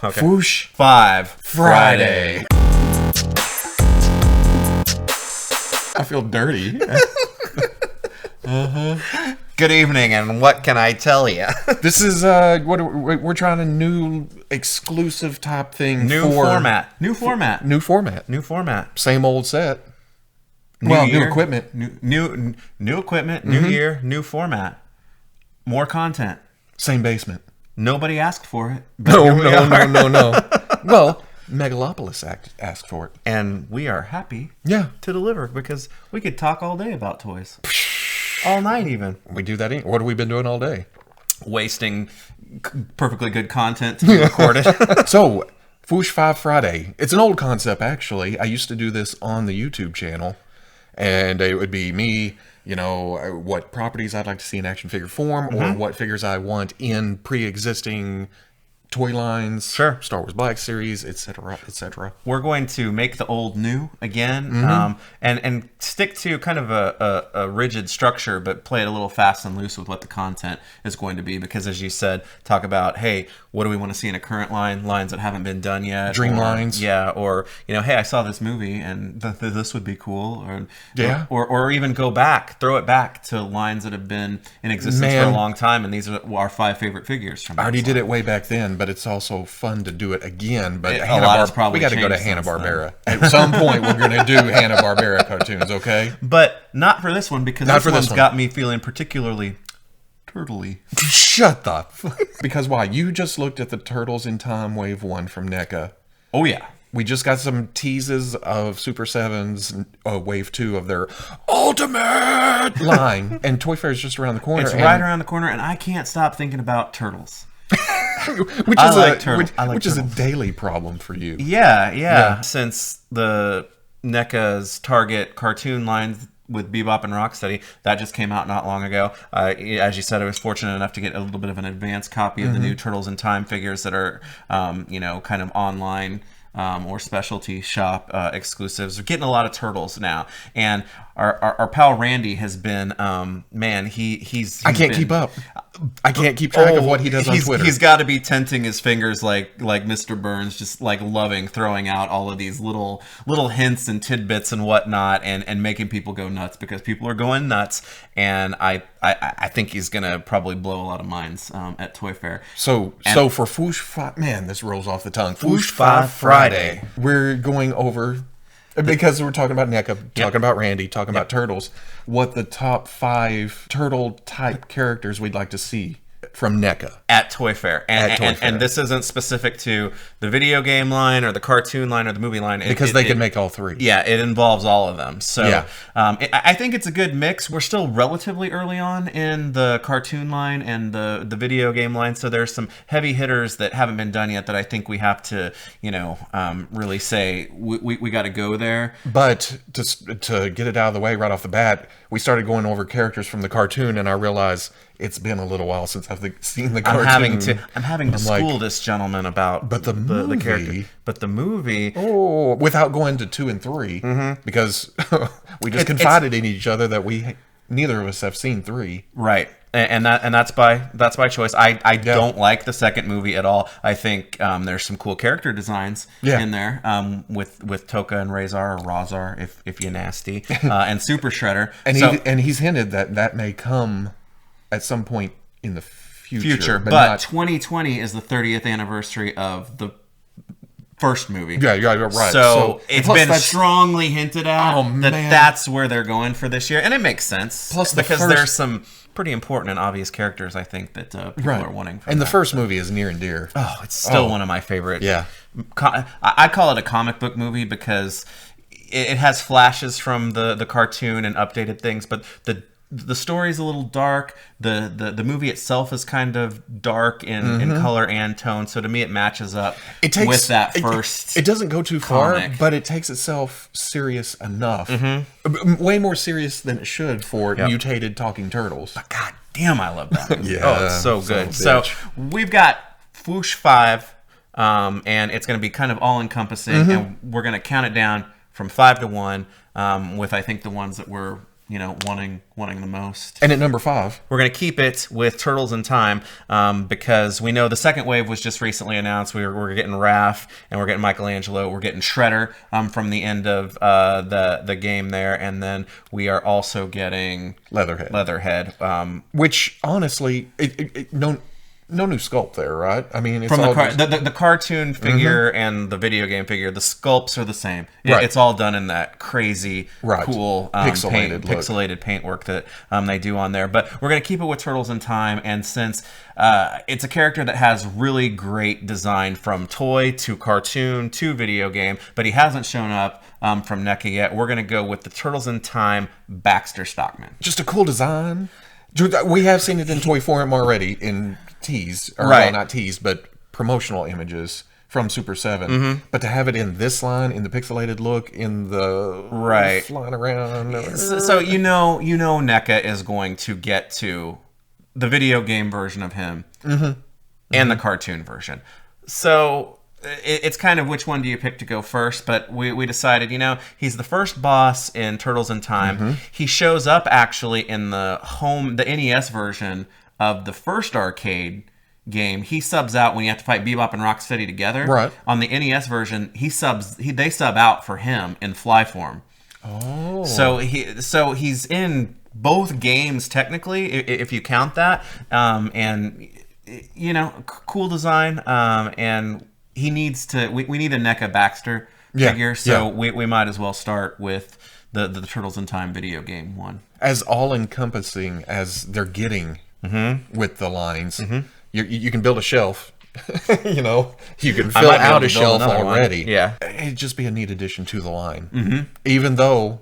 Okay. Fwoosh 5 Friday. I feel dirty. Good evening, and what can I tell you? This is we're trying a new exclusive type thing. New format. New format. Same old set. New equipment. New equipment. New year. New format. More content. Same basement. Nobody asked for it. No. Well, Megalopolis asked for it, and we are happy. Yeah. To deliver, because we could talk all day about toys. All night, even. We do that. What have we been doing all day? Wasting perfectly good content to be recorded. So, Fwoosh 5 Friday. It's an old concept, actually. I used to do this on the YouTube channel, and it would be me, what properties I'd like to see in action figure form, or what figures I want in pre-existing toy lines, sure, Star Wars Black Series, etc., etc. We're going to make the old new again, and stick to kind of a rigid structure, but play it a little fast and loose with what the content is going to be. Because, as you said, talk about, hey, what do we want to see in a current lines that haven't been done yet, dream lines, or hey, I saw this movie and this would be cool, or even throw it back to lines that have been in existence for a long time, and these are our 5 favorite figures from. I already did it way back then, but it's also fun to do it again. But a lot has probably we got to go to Hanna-Barbera. At some point, we're going to do Hanna-Barbera cartoons, okay? But not for this one, because this one's got me feeling particularly turtley. Shut the Because why? You just looked at the Turtles in Time Wave 1 from NECA. Oh, yeah. We just got some teases of Super 7's Wave 2 of their Ultimate line. And Toy Fair is just around the corner. It's right around the corner, and I can't stop thinking about Turtles. which is a daily problem for you. Yeah. Since the NECA's Target cartoon lines with Bebop and Rocksteady, that just came out not long ago. As you said, I was fortunate enough to get a little bit of an advanced copy of the new Turtles in Time figures that are, kind of online or specialty shop exclusives. We're getting a lot of Turtles now, and our pal Randy has been he's I can't keep up. I can't keep track of what he does on Twitter. He's got to be tenting his fingers like Mr. Burns, just like throwing out all of these little hints and tidbits and whatnot, and making people go nuts, because people are going nuts, and I think he's gonna probably blow a lot of minds at Toy Fair. So for Fwoosh 5, man, this rolls off the tongue. Fwoosh 5 Friday, we're going over, because we're talking about NECA, talking about Randy, talking about Turtles, what the top 5 turtle-type characters we'd like to see from NECA. At Toy Fair. And this isn't specific to the video game line or the cartoon line or the movie line. Because they can make all 3. Yeah, it involves all of them. So I think it's a good mix. We're still relatively early on in the cartoon line and the video game line, so there's some heavy hitters that haven't been done yet that I think we have to, really say we got to go there. But to get it out of the way right off the bat, we started going over characters from the cartoon, and I realized it's been a little while since I've seen the cartoon. I'm having to school this gentleman about the character. But the movie... Oh, without going to 2 and 3, because we just confided in each other that neither of us have seen 3. Right. And that's by choice. I don't like the second movie at all. I think there's some cool character designs in there with Toka and Razar, or Razar if you're nasty, and Super Shredder. And he's hinted that may come at some point in the future. But 2020 is the 30th anniversary of the first movie. Yeah, right. So it's been strongly hinted at that's where they're going for this year. And it makes sense. Because there's some pretty important and obvious characters, I think, that people are wanting. And the first movie is near and dear. Oh, it's still one of my favorite. Yeah. I call it a comic book movie because it has flashes from the cartoon and updated things, but the story's a little dark. The movie itself is kind of dark in color and tone. So to me, it matches up with that first. It doesn't go too far, but it takes itself serious enough. Way more serious than it should for mutated talking turtles. But god damn, I love that movie. Oh, it's so good. So we've got Fwoosh 5, and it's going to be kind of all encompassing, and we're going to count it down from 5 to 1, with I think the ones that we're wanting the most. And at number 5, We're going to keep it with Turtles in Time because we know the second wave was just recently announced. We're getting Raph, and we're getting Michelangelo. We're getting Shredder from the end of the game there. And then we are also getting Leatherhead. Which, honestly, no new sculpt there, right? I mean, it's from all the cartoon figure and the video game figure, the sculpts are the same. It's all done in that crazy, cool pixelated paintwork that they do on there. But we're going to keep it with Turtles in Time, and since it's a character that has really great design from toy to cartoon to video game, but he hasn't shown up from NECA yet, we're going to go with the Turtles in Time Baxter Stockman. Just a cool design. We have seen it in toy form already in teased, or right. well, not teased, but promotional images from Super 7. But to have it in this line, in the pixelated look, in the flying around. So NECA is going to get to the video game version of him and the cartoon version. So it's kind of which one do you pick to go first, but we decided, he's the first boss in Turtles in Time. He shows up actually in the NES version of the first arcade game. He subs out when you have to fight Bebop and Rocksteady together. Right. On the NES version, they sub out for him in fly form. Oh. So he's in both games technically, if you count that. And cool design. And he needs to. We need a NECA Baxter figure, so we might as well start with the Turtles in Time video game one. As all encompassing as they're getting with the lines, you can build a shelf. You can fill out a shelf already. One. Yeah, it'd just be a neat addition to the line. Even though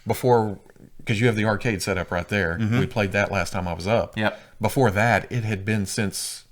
before, because you have the arcade set up right there, we played that last time I was up. Yep. Before that, it had been since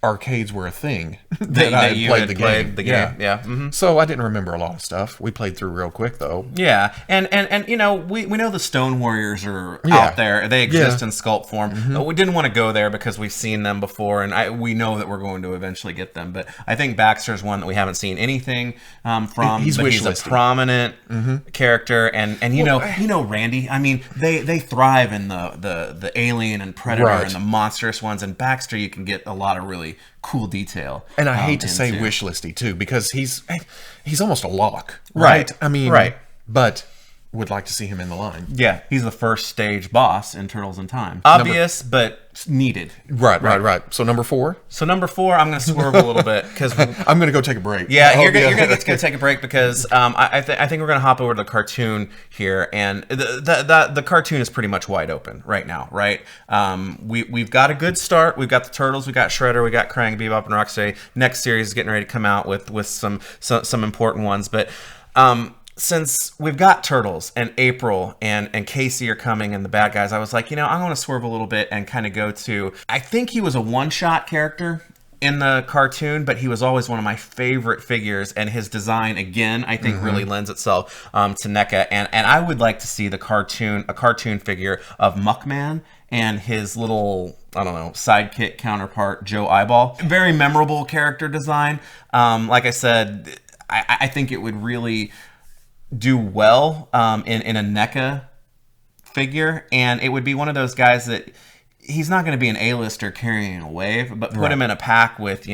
arcades were a thing that I had played the game. Yeah. So I didn't remember a lot of stuff. We played through real quick though. Yeah, and we know the Stone Warriors are out there. They exist in sculpt form. We didn't want to go there because we've seen them before, and we know that we're going to eventually get them. But I think Baxter's one that we haven't seen anything from. He's a prominent character, and Randy. I mean, they thrive in the Alien and Predator and the monstrous ones, and Baxter you can get a lot of really cool detail. And I hate to say wish listy too, because he's almost a lock, right? I mean, but would like to see him in the line. Yeah, he's the first stage boss in Turtles in Time. Obvious, but needed. Right. So number 4? So number 4, I'm going to swerve a little bit because I'm going to go take a break. Yeah, you're going to take a break because I think we're going to hop over to the cartoon here, and the cartoon is pretty much wide open right now, right? We've got a good start. We've got the Turtles, we got Shredder, we got Krang, Bebop, and Rocksteady. Next series is getting ready to come out with some important ones, but since we've got Turtles and April and Casey are coming and the bad guys, I was like, I'm going to swerve a little bit and kind of go to, I think he was a one-shot character in the cartoon, but he was always one of my favorite figures, and his design, again, I think really lends itself to NECA, and I would like to see a cartoon figure of Muckman and his little, sidekick counterpart, Joe Eyeball. Very memorable character design. Like I said, I think it would really do well in a NECA figure, and it would be one of those guys that he's not going to be an A-lister carrying a wave, but put him in a pack with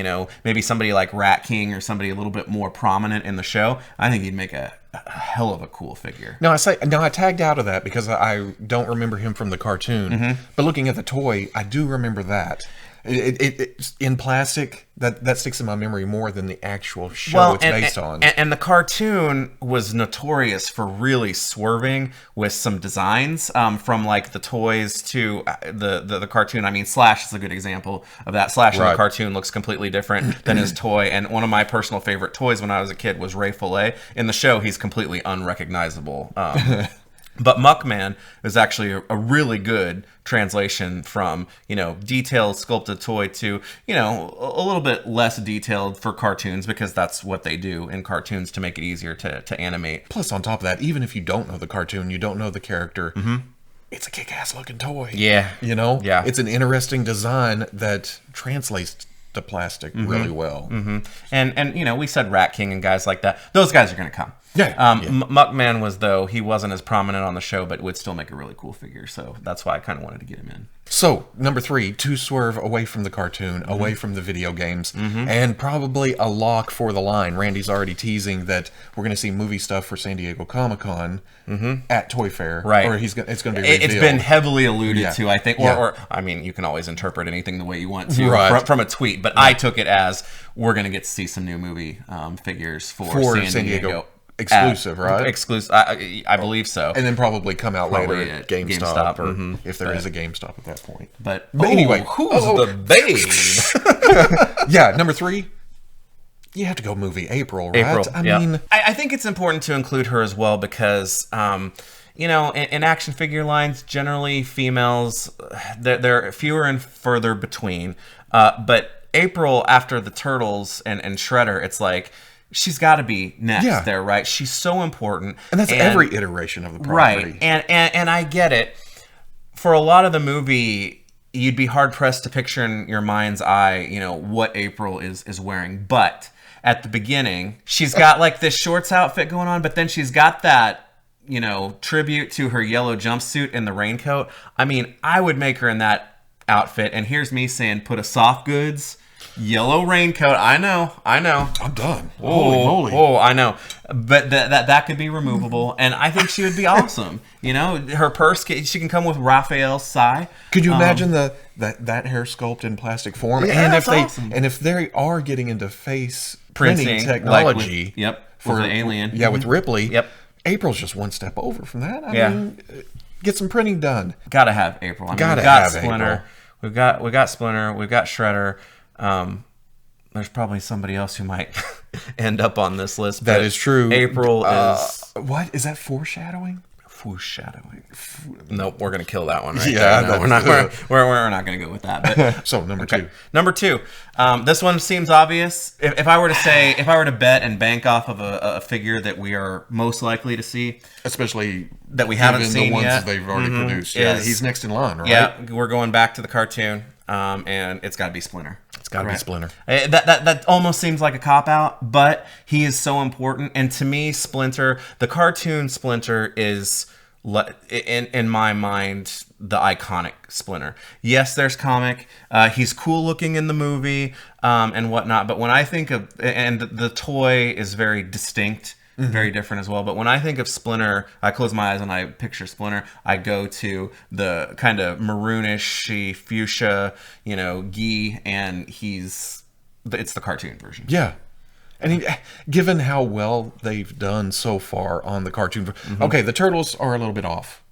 maybe somebody like Rat King or somebody a little bit more prominent in the show. I think he'd make a hell of a cool figure. Now I tagged out of that because I don't remember him from the cartoon, but looking at the toy, I do remember that. It's in plastic. That sticks in my memory more than the actual show it's based on. And the cartoon was notorious for really swerving with some designs from like the toys to the cartoon. I mean, Slash is a good example of that. Slash in the cartoon looks completely different than his toy. And one of my personal favorite toys when I was a kid was Ray Fillet. In the show, he's completely unrecognizable. But Muckman is actually a really good translation from, detailed sculpted toy to, a little bit less detailed for cartoons, because that's what they do in cartoons to make it easier to animate. Plus, on top of that, even if you don't know the cartoon, you don't know the character, it's a kick-ass looking toy. Yeah. Yeah. It's an interesting design that translates to plastic really well. And we said Rat King and guys like that. Those guys are going to come. Yeah, Muckman he wasn't as prominent on the show, but would still make a really cool figure. So that's why I kind of wanted to get him in. So, number 3, to swerve away from the cartoon, away from the video games, and probably a lock for the line. Randy's already teasing that we're going to see movie stuff for San Diego Comic-Con at Toy Fair. Right. Or it's going to be revealed. It's been heavily alluded to, I think. Yeah. Or, I mean, you can always interpret anything the way you want to from a tweet, but I took it as we're going to get to see some new movie figures for San Diego. Exclusive, right? Exclusive. I believe so. And then probably come out later at GameStop or if there is a GameStop at that point. But anyway, who's the babe? Yeah, number 3. You have to go movie April, right? I mean, I think it's important to include her as well because, in action figure lines, generally females, they're fewer and further between. But April, after the Turtles and Shredder, it's like, she's got to be next there, right? She's so important. And that's every iteration of the property. Right. And I get it. For a lot of the movie, you'd be hard-pressed to picture in your mind's eye, what April is wearing. But at the beginning, she's got like this shorts outfit going on, but then she's got that, tribute to her yellow jumpsuit and the raincoat. I mean, I would make her in that outfit. And here's me saying, put a soft goods yellow raincoat. I know. I'm done. Holy moly. Oh, I know. But that could be removable, and I think she would be awesome. Her purse, she can come with Raphael's Sai. Could you imagine that hair sculpt in plastic form? Yeah, awesome. And if they are getting into face printing technology, for the alien, with Ripley, April's just one step over from that. I mean, get some printing done. Gotta have April. We've got Splinter. We've got Splinter. We've got Shredder. There's probably somebody else who might end up on this list. That is true. April is... What? Is that foreshadowing? Foreshadowing. Nope, we're going to kill that one right there. No, we're not going to go with that. But, so, number 2. Number 2. This one seems obvious. If I were to bet and bank off of a figure that we are most likely to see... Especially that we haven't seen the ones yet, they've already produced. Yeah, he's next in line, right? Yeah, we're going back to the cartoon. And it's got to be Splinter. It's got to be Splinter. That almost seems like a cop-out, but he is so important. And to me, Splinter, the cartoon Splinter is, in my mind, the iconic Splinter. Yes, there's comic. He's cool looking in the movie and whatnot. But when I think of... And the toy is very distinct. Very different as well. But when I think of Splinter, I close my eyes and I picture Splinter. I go to the kind of maroonish, fuchsia, gi, and it's the cartoon version. Yeah. And given how well they've done so far on the cartoon, okay, the Turtles are a little bit off.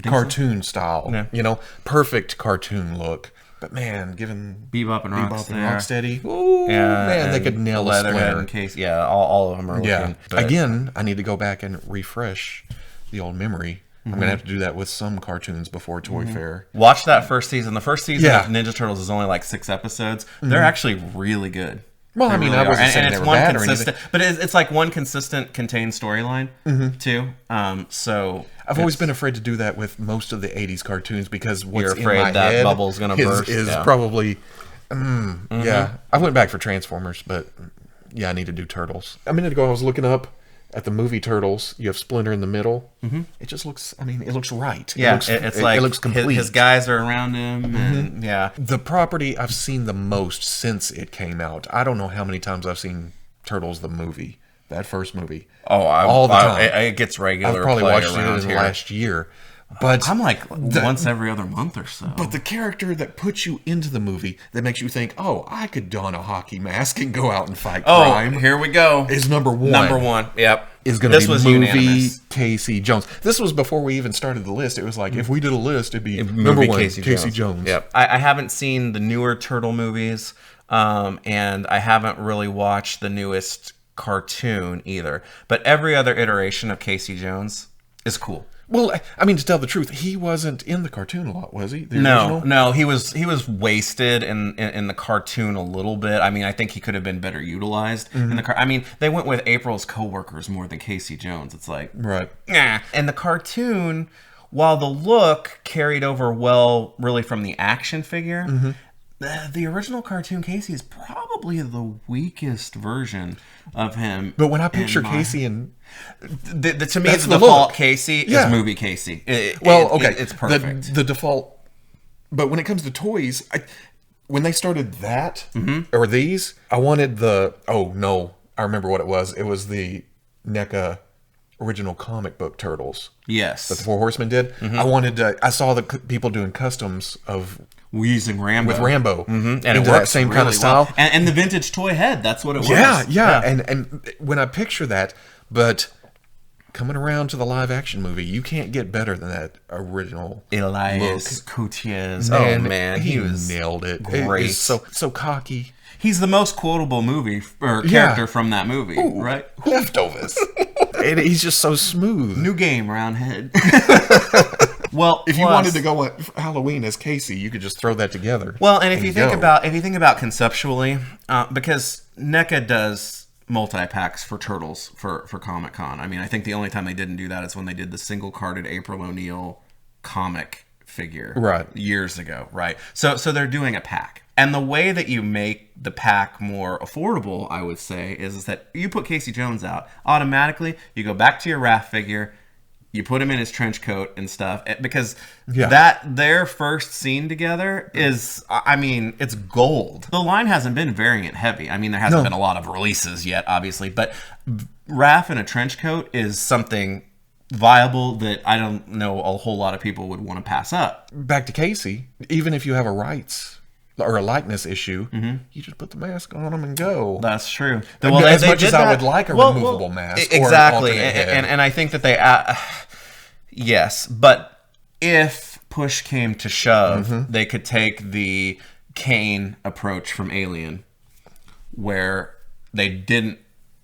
Cartoon style, perfect cartoon look. But man, given Bebop and Rocksteady, man, they could nail a Splinter. In case, all of them are looking. But again, I need to go back and refresh the old memory. I'm going to have to do that with some cartoons before Toy Fair. Watch that first season. The first season of Ninja Turtles is only like 6 episodes. They're actually really good. Well, I mean, I wasn't saying they were bad or anything. But it's like one consistent contained storyline, too. So I've always been afraid to do that with most of the 80s cartoons because what's you're afraid in my that head bubble's going to burst. Is probably... Yeah. I went back for Transformers, but yeah, I need to do Turtles. A minute ago, I was looking up at the movie Turtles. You have Splinter in the middle. It just looks, it looks right. Yeah, it looks complete. His guys are around him. And, The property I've seen the most since it came out. I don't know how many times I've seen Turtles the movie. That first movie. All the time. It gets regular. I've probably play watched around it in here. the last year. But I'm like once every other month or so. But the character that puts you into the movie, that makes you think, oh, I could don a hockey mask and go out and fight crime. Here we go. Is number 1. Number 1, yep. Is going to be movie unanimous. Casey Jones. This was before we even started the list. It was like, if we did a list, it'd be number 1, Casey Jones. Yep. I haven't seen the newer Turtle movies, and I haven't really watched the newest cartoon either. But every other iteration of Casey Jones is cool. Well, I mean, to tell the truth, he wasn't in the cartoon a lot, was he? No, he was wasted in the cartoon a little bit. I mean, I think he could have been better utilized in the I mean, they went with April's coworkers more than Casey Jones. It's like, right. And the cartoon, while the look carried over well, really from the action figure, The original cartoon Casey is probably the weakest version of him. But when I picture Casey and to me, That's the the default look. Casey Yeah. is movie Casey. It's perfect. The default. But when it comes to toys, when they started that or these, I wanted the. Oh no, I remember what it was. It was the NECA original comic book Turtles Yes, that the Four Horsemen did. I wanted to. I saw the people doing customs of using Rambo with Rambo and into it that works same really kind of style. well. And the vintage toy head. That's what it was. Yeah. And when I picture that, but coming around to the live action movie, you can't get better than that original Elias look. Coutiers. Man, Oh man, he was nailed it. great. It's so cocky. He's the most quotable character from that movie, right? Leftovers. And he's just so smooth. New game, Roundhead. Well, If you wanted to go on Halloween as Casey, you could just throw that together. Well, and if you think about conceptually, because NECA does multi-packs for Turtles for Comic-Con. I mean, I think the only time they didn't do that is when they did the single-carded April O'Neil comic figure years ago, right? So they're doing a pack. And the way that you make the pack more affordable, I would say, is that you put Casey Jones out. Automatically, you go back to your Raph figure, you put him in his trench coat and stuff, because their first scene together is, I mean, it's gold. The line hasn't been variant heavy. I mean, there hasn't been a lot of releases yet, obviously, but Raph in a trench coat is something viable that I don't know a whole lot of people would want to pass up. Back to Casey, even if you have a rights or a likeness issue, you just put the mask on him and go. That's true. As much as I would like a removable mask. Exactly. Or an alternate head. And I think that they... yes, but if push came to shove, they could take the Kane approach from Alien, where they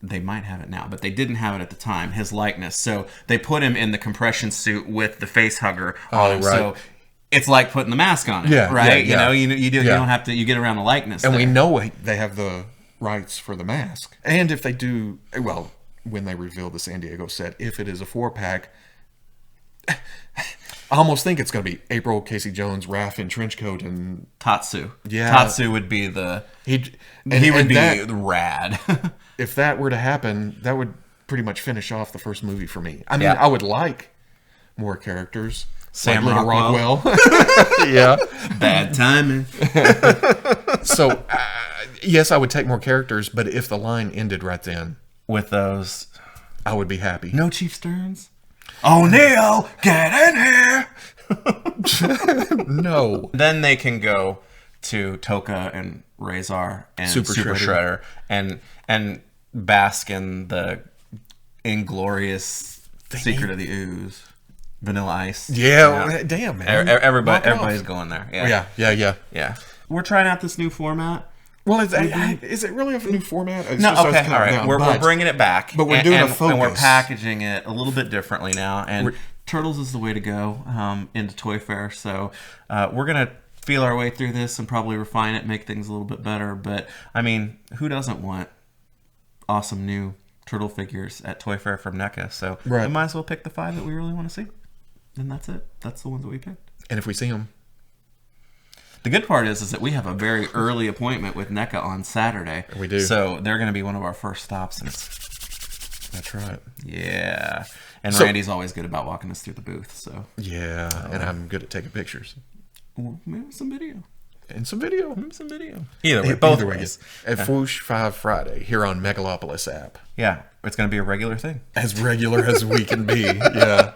might have it now, but they didn't have it at the time, his likeness. So they put him in the compression suit with the face hugger on him. Right. So it's like putting the mask on him, right? You know, you don't have to, you get around the likeness. And we know they have the rights for the mask. And if they do, well, when they reveal the San Diego set, if it is a 4-pack, I almost think it's going to be April, Casey Jones, Raph in trench coat, and Tatsu. Yeah, Tatsu would be he would be rad. If that were to happen, that would pretty much finish off the first movie for me. I mean, I would like more characters. Sam like Rockwell. Yeah, bad timing. So, yes, I would take more characters, but if the line ended right then with those, I would be happy. No Chief Stearns. O'Neil, get in here! No. Then they can go to Toka and Razor and Super Shredder and bask in the inglorious Secret of the Ooze. Vanilla Ice. Yeah, damn, man. Everybody's going there. Yeah. We're trying out this new format. Well, is it really a new format? It's no, okay, all right. We're bringing it back. But we're doing a focus. And we're packaging it a little bit differently now. And Turtles is the way to go into Toy Fair. So we're going to feel our way through this and probably refine it, make things a little bit better. But, I mean, who doesn't want awesome new Turtle figures at Toy Fair from NECA? So we might as well pick the 5 that we really want to see. And that's it. That's the ones that we picked. And if we see them. The good part is that we have a very early appointment with NECA on Saturday. We do. So they're going to be one of our first stops. And that's right. Yeah. And Randy's always good about walking us through the booth. So and I'm good at taking pictures. Well, maybe some video. And some video. Either way, both ways. At Fwoosh 5 Friday here on Megalopolis app. Yeah. It's going to be a regular thing. As regular as we can be. Yeah.